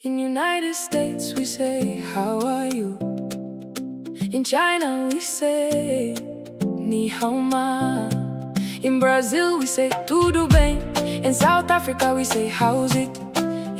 In United States we say, how are you? In China we say, ni hao ma. In Brazil we say, tudo bem. In South Africa we say, howzit.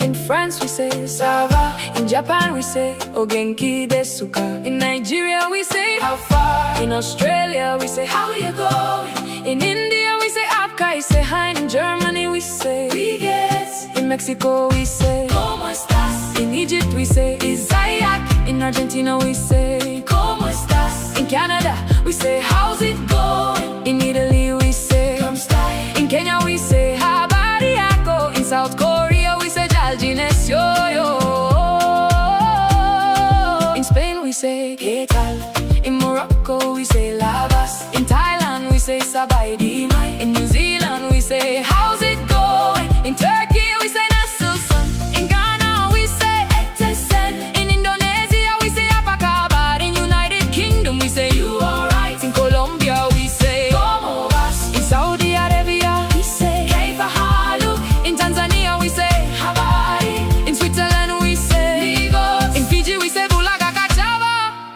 In France we say, Sabai. In Japan we say, Ogenki desu. In Nigeria we say, how far? In Australia we say, how you going? In India we say, kaise, hain. In Germany we say, geht. In Mexico we say, ¿Cómo estás? In Egypt we say, Izzayak. In Argentina we say, ¿Cómo estás? In Canada we say, how's it going? In Italy we say, come stai. In Kenya we say, Habari, yako. In South Korea we say, jinaesseyo. In Spain we say, geht. In Morocco we say, Labas. In Thailand we say, Sabai. In New Zealand we say, how's it going? In Turkey we say, Nasılsın. In Ghana we say, estás. In Indonesia we say, kabar. In United Kingdom we say, you alright. In Colombia we say, ¿Cómo? In Saudi Arabia we say, kaise. In Tanzania we say, Habari. In Switzerland we say, in Fiji we say,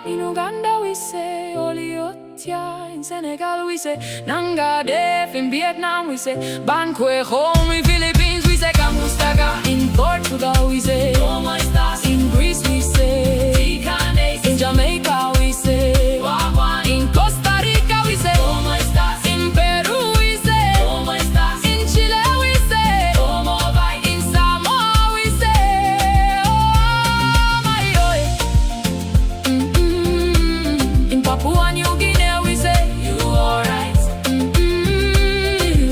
in Uganda we say, in Senegal we say, nanga def. In Vietnam we say, banque home. In Philippines we say, kamustaga. In Portugal we say, ¿Cómo estás? In Greece we say, in Jamaica we say, wagwan. In Costa Rica we say, ¿Cómo estás? In Peru we say, ¿Cómo estás? In Chile we say, ¿Cómo va? In Samoa we say, oh my oy. In Papua New Guinea we say, you alright.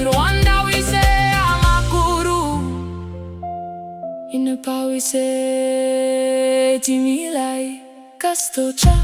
Rwanda we say, amakuru. In Nepal we say, timilai kastocha.